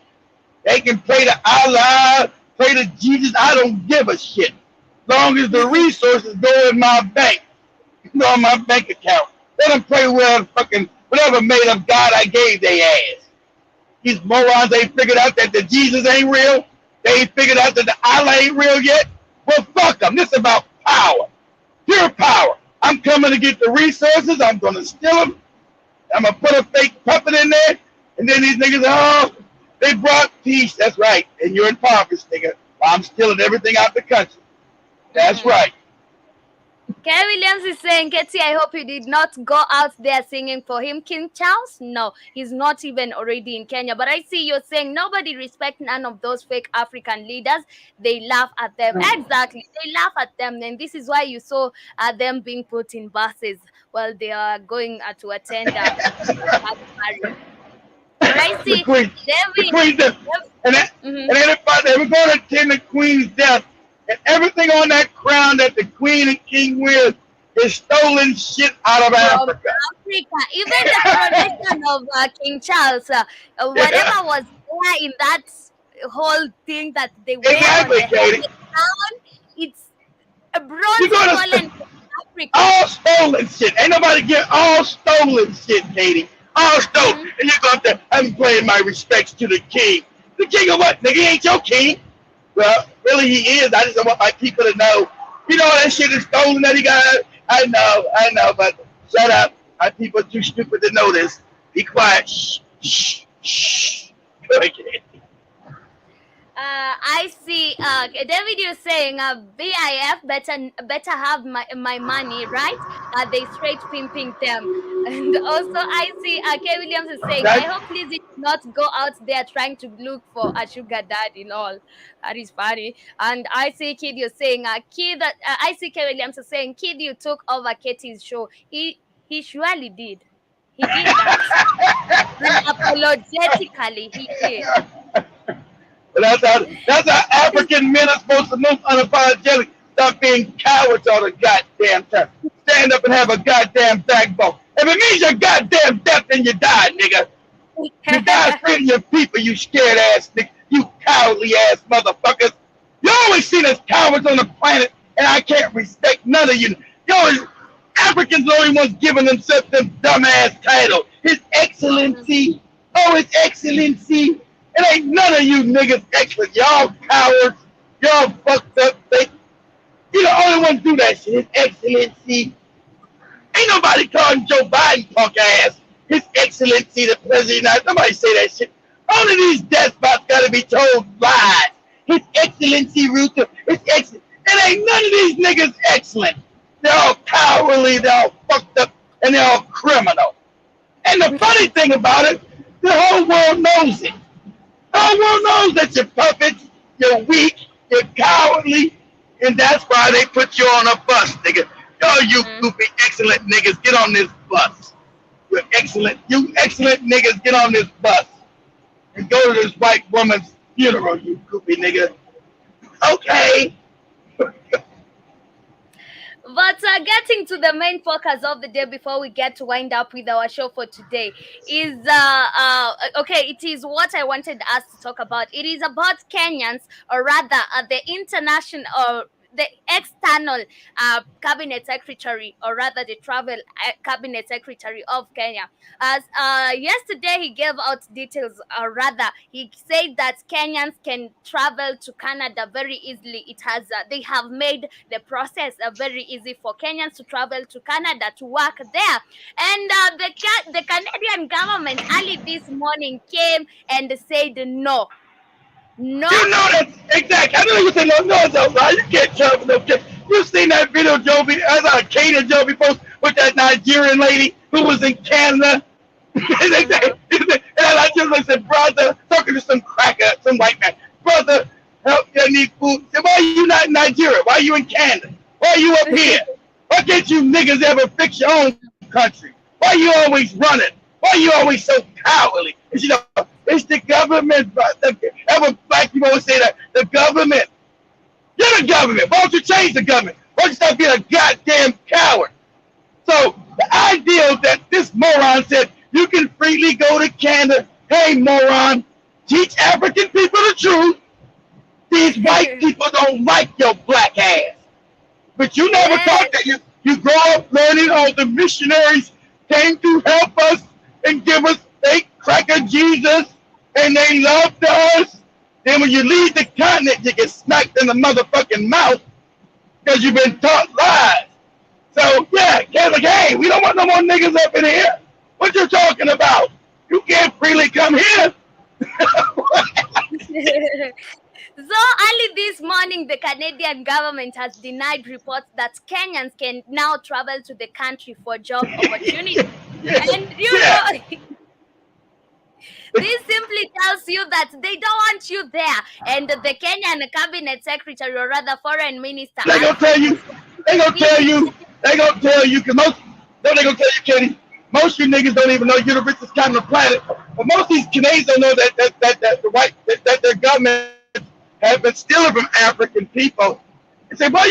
They can pray to Allah, pray to Jesus. I don't give a shit. As long as the resources go in my bank, on my bank account. Let them pray whatever made up God I gave they ass. These morons ain't figured out that the Jesus ain't real. They ain't figured out that the Allah ain't real yet. Well, fuck them. This is about power. Pure power. I'm coming to get the resources. I'm going to steal them. I'm going to put a fake puppet in there. And then these niggas, oh, they brought peace. That's right. And you're impoverished, nigga. I'm stealing everything out the country. That's right. Kay Williams is saying, Katie, I hope you did not go out there singing for him. King Charles? No, he's not even already in Kenya. But I see you're saying nobody respects none of those fake African leaders. They laugh at them. Exactly. They laugh at them. And this is why you saw them being put in buses while they are going to attend party. I see the Queen's death. And everybody, we're going to attend the Queen's death. And everything on that crown that the Queen and King wear is stolen shit out of Africa. Even the coronation of King Charles, whatever was there in that whole thing that they wear on the crown, it's a bronze stolen Africa. All stolen shit. Ain't nobody get all stolen shit, Katie. All stolen. And you're going to, I'm paying my respects to the king. The king of what? Nigga, he ain't your king. Well, really he is. I just don't want my people to know. You know that shit is stolen that he got. I know, but shut up. My people are too stupid to know this. Be quiet. Shh. Okay. I see David, you're saying BIF better have my money, right? They straight pimping them. And also I see K. Williams is saying, I hope Lizzie did not go out there trying to look for a sugar daddy and all. That is funny. And I see Kid, you're saying I see K. Williams is saying, Kid, you took over Katie's show. He surely did. He did that. Unapologetically, he did. That's how African men are supposed to move unapologetic. Stop being cowards all the goddamn time. Stand up and have a goddamn backbone. If it means you're goddamn deaf, then you die, nigga. You die afraid of your people, you scared ass nigga. You cowardly ass motherfuckers. You always seen us cowards on the planet, and I can't respect none of you. You always, Africans are the only ones giving themselves them dumbass title. His Excellency. Oh, His Excellency. It ain't none of you niggas excellent. Y'all cowards. Y'all fucked up. You the only ones do that shit. His Excellency. Ain't nobody calling Joe Biden punk ass His Excellency the President of the United States. Nobody say that shit. Only these despots gotta be told lies. His Excellency Ruto. His Excellency. It ain't none of these niggas excellent. They're all cowardly, they're all fucked up, and they're all criminal. And the funny thing about it, the whole world knows it. The whole world knows that you're puppets, you're weak, you're cowardly, and that's why they put you on a bus, nigga. Oh, you goofy, excellent niggas, get on this bus. You excellent niggas, get on this bus. And go to this white woman's funeral, you goofy nigga. Okay. But getting to the main focus of the day before we get to wind up with our show for today is okay. It is what I wanted us to talk about. It is about Kenyans, or rather, the international, the external cabinet secretary, or rather the travel cabinet secretary of Kenya. As yesterday he gave out details, or rather he said that Kenyans can travel to Canada very easily. It has they have made the process very easy for Kenyans to travel to Canada to work there. And the Canadian government early this morning came and said no. No. You know that exactly. I know you say no, it's all right. You can't travel no kid. You seen that video, Joby? As I Kate and Joby post with that Nigerian lady who was in Canada. And I just said, brother, talking to some cracker, some white man. Brother, help, I need food. I said, why are you not in Nigeria? Why are you in Canada? Why are you up here? Why can't you niggas ever fix your own country? Why are you always running? Why are you always so cowardly? And you know, it's the government. Ever black people always say that. The government. You're the government. Why don't you change the government? Why don't you stop being a goddamn coward? So the idea that this moron said you can freely go to Canada. Hey, moron, teach African people the truth. These white people don't like your black ass. But you never thought that you grow up learning all the missionaries came to help us and give us fake cracker Jesus, and they loved us. Then when you leave the continent, you get smacked in the motherfucking mouth because you've been taught lies. So yeah, Ken's like, hey, we don't want no more niggas up in here. What you talking about? You can't freely come here. So early this morning, the Canadian government has denied reports that Kenyans can now travel to the country for job opportunities. And you know, this simply tells you that they don't want you there. And the Kenyan cabinet secretary, or rather foreign minister, they gonna tell you, because most, no, they gonna tell you, Katie, most of you niggas don't even know you're the richest guy on the planet. But most of these Canadians don't know that their government have been stealing from African people. And say, why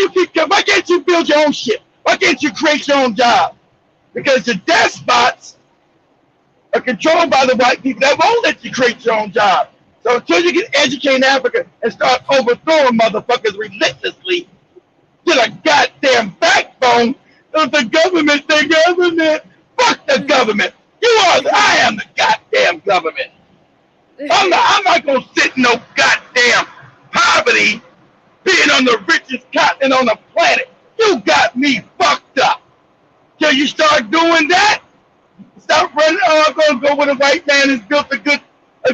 can't you build your own shit? Why can't you create your own job? Because the despots are controlled by the white people that won't let you create your own job. So until you get educated in Africa and start overthrowing motherfuckers relentlessly, get a goddamn backbone of the government. Fuck the government. I am the goddamn government. I'm not gonna sit in no goddamn poverty being on the richest continent on the planet. You got me fucked up. Till you start doing that, stop running. Oh, I'm gonna go where the white man has built a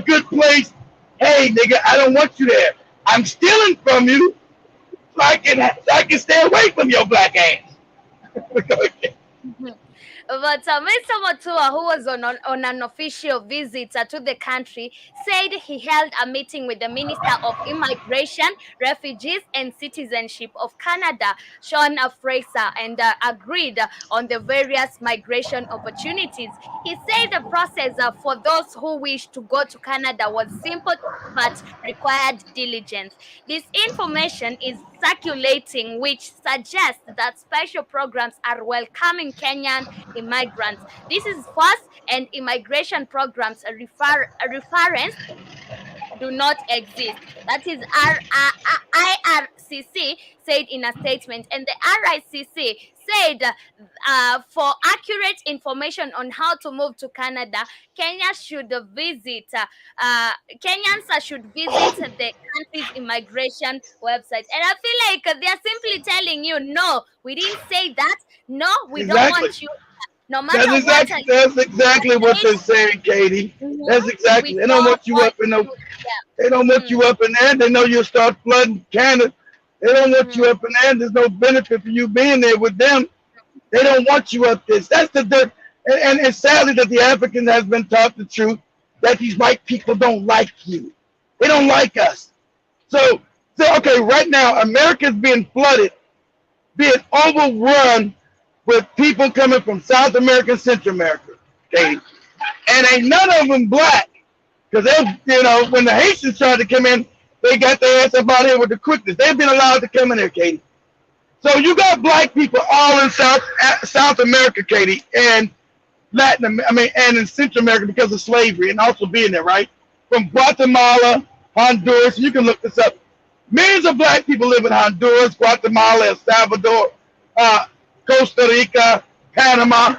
good place. Hey, nigga, I don't want you there. I'm stealing from you, so I can stay away from your black ass. But Mr. Mutua, who was on an official visit to the country, said he held a meeting with the Minister of Immigration, Refugees and Citizenship of Canada, Sean Fraser, and agreed on the various migration opportunities. He said the process for those who wish to go to Canada was simple but required diligence. This information is circulating, which suggests that special programs are welcoming Kenyan immigrants. This is first, and immigration programs reference do not exist. That is IRCC said in a statement, and the RICC said for accurate information on how to move to Canada, Kenyans should visit the country's immigration website. And I feel like they are simply telling you, no, we didn't say that. No, we don't Exactly. want you. No matter what. That's exactly what they're saying, Katie. That's exactly. They don't want you up in no. They don't want you up in there. They know you'll start flooding Canada. They don't want you up in there. There's no benefit for you being there with them. They don't want you up there. That's the dirt. And sadly that the African has been taught the truth that these white people don't like you. They don't like us. So okay, right now America's being flooded, being overrun with people coming from South America and Central America. Okay, and ain't none of them black. Because they, when the Haitians tried to come in, they got their ass up out here with the quickness. They've been allowed to come in here, Katie. So you got black people all in South America, Katie, and and in Central America because of slavery and also being there, right? From Guatemala, Honduras, you can look this up. Millions of black people live in Honduras, Guatemala, El Salvador, Costa Rica, Panama.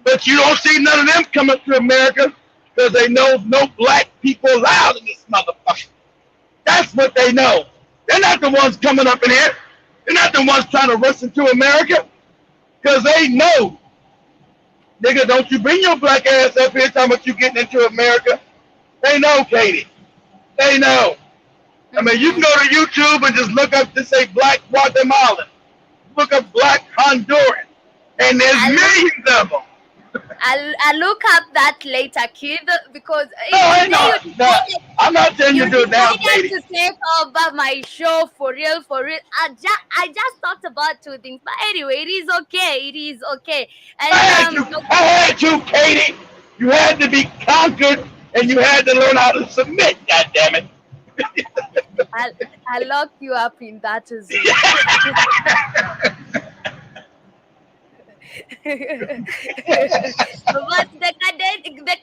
But you don't see none of them come up to America because they know no black people allowed in this motherfucker. That's what they know. They're not the ones coming up in here. They're not the ones trying to rush into America because they know. Nigga, don't you bring your black ass up here talking about you getting into America. They know, Katie. They know. I mean, you can go to YouTube and just look up, just say black Guatemalan. Look up black Honduran. And there's millions of them. I'll look up that later, kid, because I'm not telling you to do it now, Katie. To take over my show for real. I just thought about two things, but anyway, it is okay. And, I had you, Katie. You had to be conquered, and you had to learn how to submit. God damn it. I'll lock you up in that as well. But the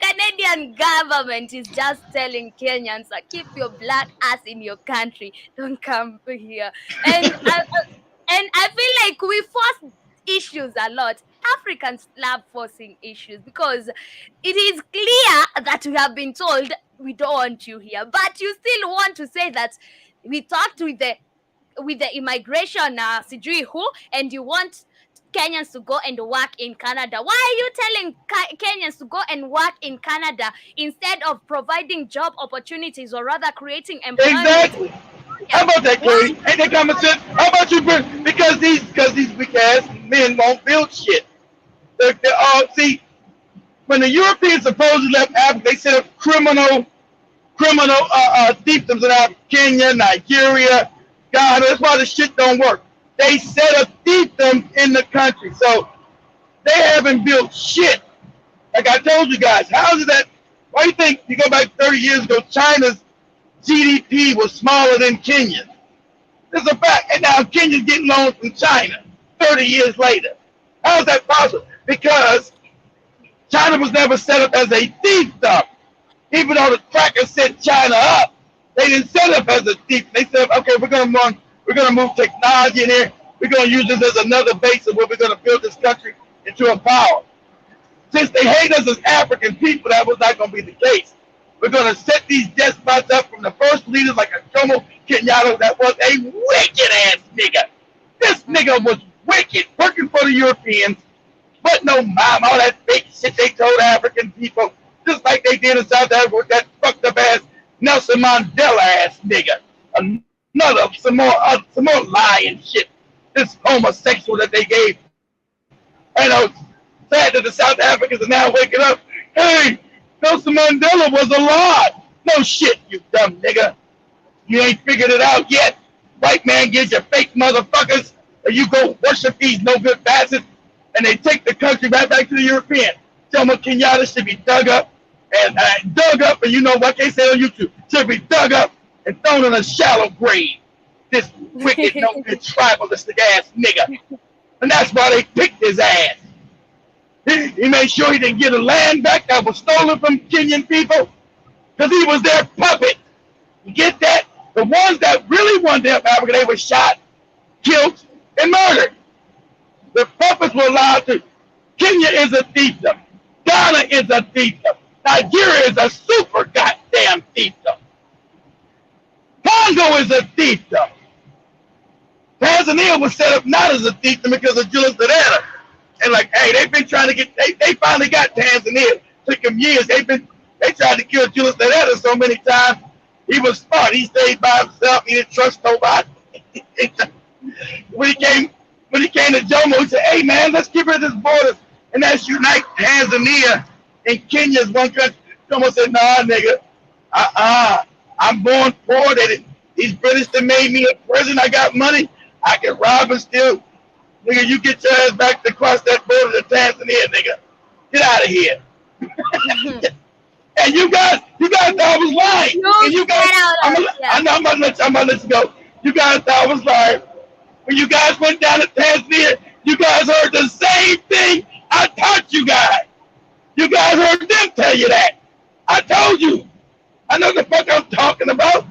Canadian government is just telling Kenyans, keep your black ass in your country. Don't come here. And I feel like we force issues a lot. Africans love forcing issues because it is clear that we have been told we don't want you here. But you still want to say that we talked with the immigration sijui who, and you want Kenyans to go and work in Canada. Why are you telling Kenyans to go and work in Canada instead of providing job opportunities or rather creating employment? Exactly. How about that, Katie? Ain't that common sense? How about you bring, because these weak ass men won't build shit. They're all, see, when the Europeans supposedly left Africa, they set up criminal fiefdoms in Africa, Kenya, Nigeria, Ghana. That's why the shit don't work. They set up fiefdoms in the country, so they haven't built shit. Like I told you guys, how is that? Why do you think you go back 30 years ago, China's GDP was smaller than Kenya's? It's a fact. And now Kenya's getting loans from China 30 years later. How is that possible? Because China was never set up as a fiefdom. Even though the crackers set China up, they didn't set up as a thief. They said, okay, we're gonna move technology in here. We're gonna use this as another base of where we're gonna build this country into a power. Since they hate us as African people, that was not gonna be the case. We're gonna set these despots up from the first leaders like a Jomo Kenyatta that was a wicked ass nigga. This nigga was wicked, working for the Europeans, but no mom, all that fake shit they told African people, just like they did in South Africa with that fucked up ass Nelson Mandela ass nigga. Another, some more lying shit. This homosexual that they gave. I know, sad that the South Africans are now waking up. Hey, Nelson Mandela was alive. No shit, you dumb nigga. You ain't figured it out yet. White man gives you fake motherfuckers, and you go worship these no good bastards, and they take the country right back to the European. Jomo Kenyatta should be dug up, and you know what they say on YouTube, should be dug up and thrown in a shallow grave. This wicked, no good tribalistic ass nigga. And that's why they picked his ass. He made sure he didn't get a land back that was stolen from Kenyan people, because he was their puppet. You get that? The ones that really wanted to help Africa, they were shot, killed, and murdered. The will allow to. Kenya is a fiefdom. Ghana is a fiefdom. Nigeria is a super goddamn fiefdom. Congo is a fiefdom. Tanzania was set up not as a fiefdom because of Julius Nyerere. And like, hey, they've been trying to get, they finally got Tanzania. Took them years. They tried to kill Julius Nyerere so many times. He was smart. He stayed by himself. He didn't trust nobody. when he came to Jomo, he said, hey man, let's get rid of this borders and let's unite Tanzania and Kenya as one country. Jomo said, nah, nigga. I'm born poor. These British that made me a president. I got money. I can rob and steal. Nigga, you get your ass back to cross that border to Tanzania, nigga. Get out of here. And you guys thought I was lying. And you guys, I'm gonna let you go. You guys thought I was lying. When you guys went down to Tanzania, you guys heard the same thing I taught you guys. You guys heard them tell you that. I told you. I know the fuck I'm talking about.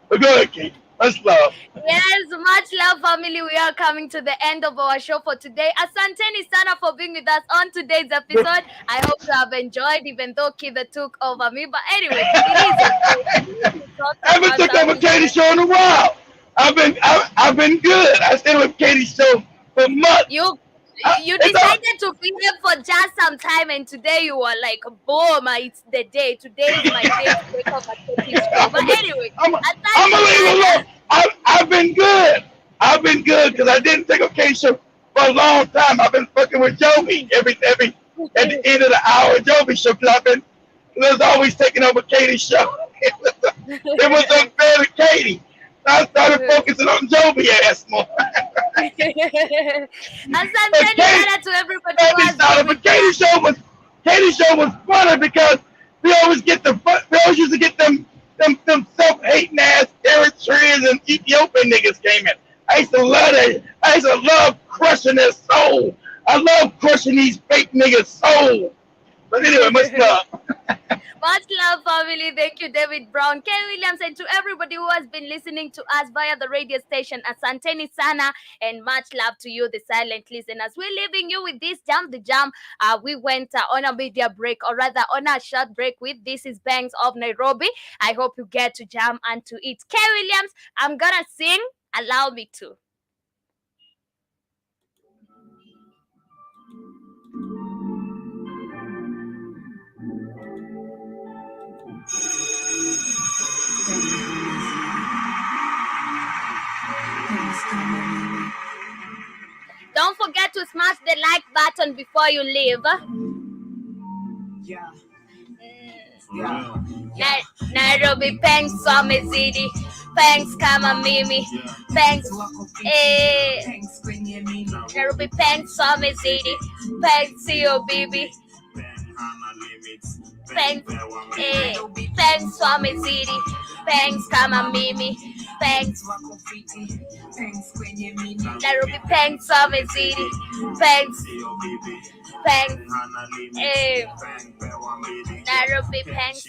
But go ahead, Kate. Much love. Yes, much love, family. We are coming to the end of our show for today. Asanteni sana for being with us on today's episode. I hope you have enjoyed, even though Kiva took over me. But anyway, it is I haven't took over Katie's show in a while. I've been good. I stayed with Katie's show for months. You decided to be here for just some time, and today you were like, boom, it's the day. Today is my day to take over Katie's show. But anyway, I'm gonna leave it alone. I've been good. I've been good because I didn't take up Katie's show for a long time. I've been fucking with Joby every at the end of the hour Joby show because I was always taking over Katie's show. It was unfair to Katie. I started focusing on Joby ass more. Asanteni sana to everybody. But Katie's show was funny because we always used to get them self-hating ass Eritreans and Ethiopian niggas came in. I used to love that. I used to love crushing their soul. I love crushing these fake niggas' soul. But anyway, much love. Much love, family. Thank you, David Brown, Ken Williams, and to everybody who has been listening to us via the radio station. Asanteni sana, and much love to you, the silent listeners. We're leaving you with this Jam the Jam. We went on a media break, or rather on a short break with This Is Banks of Nairobi. I hope you get to jam and to it. Ken Williams, I'm gonna sing. Allow me to. Don't forget to smash the like button before you leave. Nairobi, thanks wamezidi, thanks kama mimi, thanks Nairobi, thanks wamezidi, thanks sio bibi, thanks wamezidi, thanks kama mimi, thanks Nairobi, thanks wamezidi, thanks Nairobi, thanks